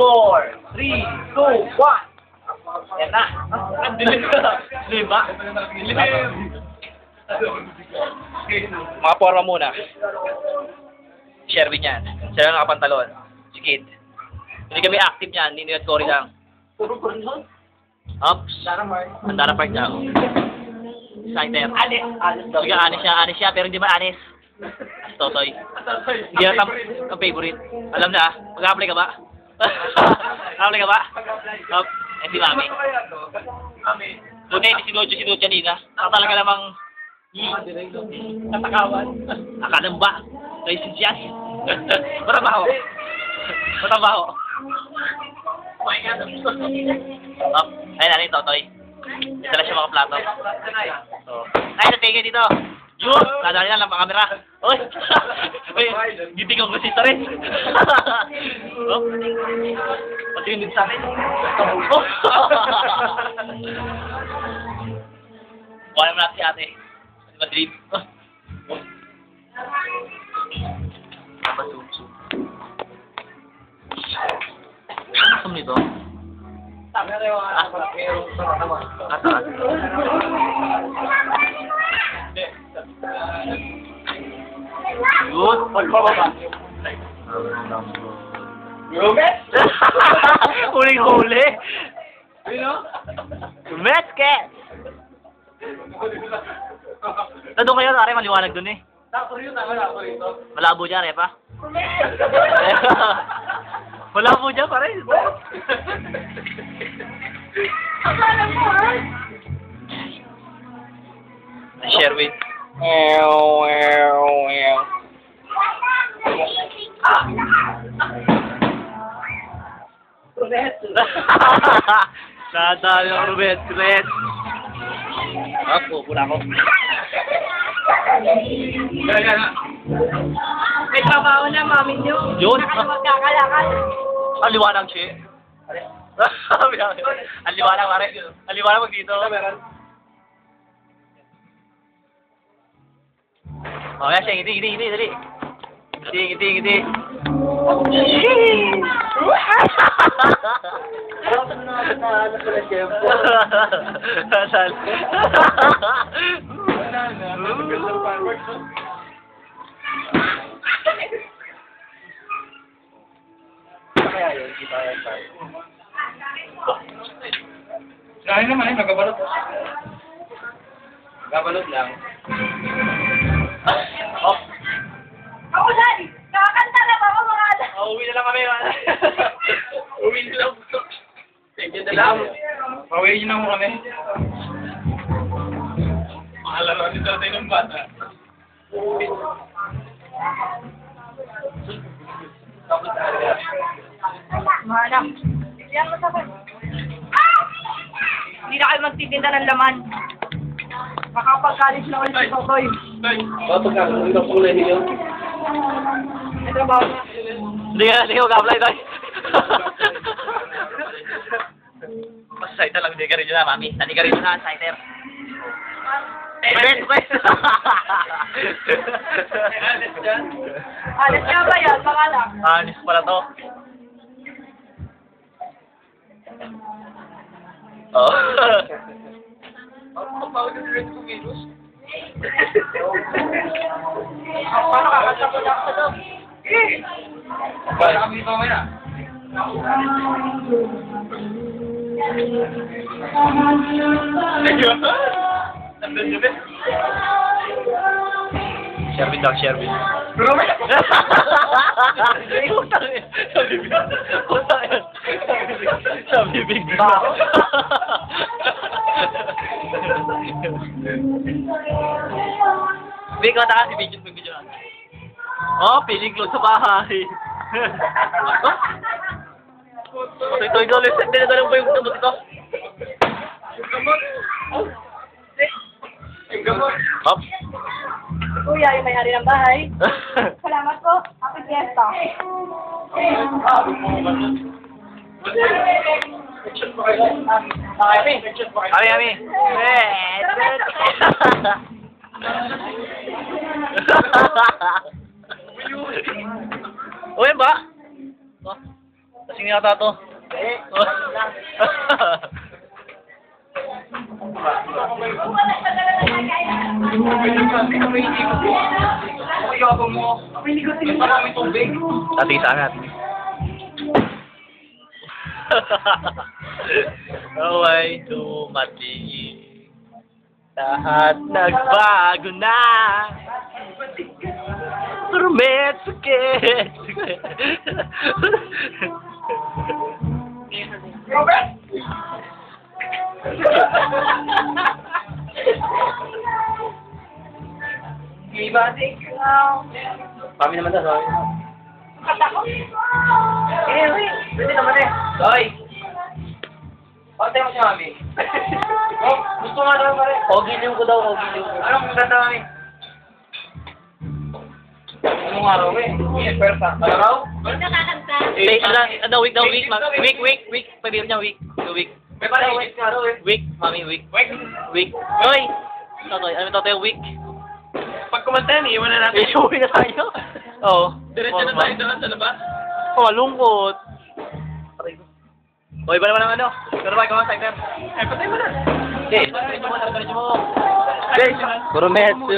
4, 3, 2, 1. Yan na. Dilim ka. Lima. Mga forma muna. Sherwin yan. Siya lang nakapantalon. Si Kid. Hindi kami active yan. Nino at Cory lang. Puro porno. Ops. Andara Park lang. Exciter. Alis. Sige, anis siya, pero hindi man anis. Totoy. Hindi na ang favorite. Alam na, mag-apply ka ba? Mag-apply ka ba? Si Mami. Buti, hindi sinudyo kanina. Talaga namang Natakawan. akalang ba? License yan. Matabaho. Ayun na rin, Totoy. Dala siya mga plato. Ay, natigil dito. Yun! Nadali na lang ang camera. Uy! Uy! Giting ang kasita rin. Oh! Pati yun din sa akin. Oh! Kuha naman natin si ate. Madrid. Asam nito? Sabi na yung mayroong sa naman. Good. Magbababa. Rumet? Huling-huli. Sino? Mesket! Doon kayo, Tare, maliwanag dun eh. Tapos yun, tama rito. Malabo dyan, Repa. Malabo dyan, pare. Akala mo, ha? Sherwin. Rumet. Nadali ang Rumet. Ako, pula ko. May trabaho na, mami nyo. Yun. Magkakalakal. Ang liwanag, Che. Ang liwanag, pare. Ang liwanag mag dito. Oh, yan siya. Ngiti, dali. Ngiti. Asal. Sinahin naman nagabalot. Gabalot lang. Oh. Ako dyan! Kakanta na ba ako mga alam? Uwi na lang kami. Uwi na lang. Sige na lang. Pauwi na mo kami. Mahalaro ni tatay ng bata. Mahanap. Yan mo sa akin. Hindi na kayo magtitinda ng laman. Makapag-college na ulit si Totoy. Bakit ka? Hindi ka kulay niyo. May trabaho na. Hindi ka mag-apply, Toy. Mas cider lang, hindi ka rin yun na, Mami. Hindi ka rin yun na, cider. Alis nga ba yan? Pangalak. Anis pala to. Oh. Ang bawal ng red kong virus. Paano kakanta ko lang sa loob? Wala kami pa maya. Nandun yun eh. Sherwin daw, Sherwin. Rumet! Sa bibig ba? Big, kata ka si video na. Oh, piling close sa bahay. Ito, adolescent din na ganun ba yung gamot ito? Yung gamot. Hop. Kuya, yung may-ari ng bahay. Salamat po. Happy Fiesta. Picture pa kayo. Picture pa kayo. Ami. Uy, ba? Kasing yata to. Tating sangat. Away dumating. Lahat nagbago na. Turmet sakit. Kami naman daw, sorry. Pwede naman eh. Hoy! Pagtay mo si Mami. Oh, gusto nga naman pare. Ogiliw ko daw, ogiliw ko. Anong ganda Mami? Anong araw eh? Pwersa. Araw? Nakakanta. Week. Pabir niya, week. Week. May pala week nga araw eh. Week, mami, week. Week. Hoy! Totoy, ano Totoy, week? Pag kumanta yan, iwan na natin. Uwi na tayo. Oo. Diretso na tayo doon sa labas. Oh, malungkot. Hoy, iba naman ang ano. Pero ba, ikaw ang cyber? Eh, patay mo na. Diretso mo. Guys, Kurumetsu.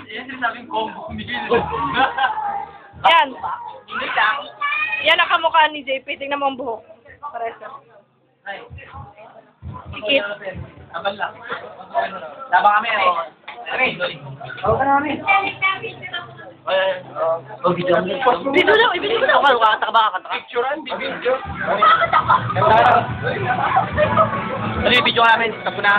Yan sinasabing combo. Yan. Yan ang kamukha ni JP. Tingnan mo ang buhok. Pares na. Sikit. Abal lang. Laba kami eh. Ako ka namin. Dito na, ibigay ko na. Kakanta ka ba? Kakanta ka? Picturean, bibidyo. Ano yung video namin? Tapos na.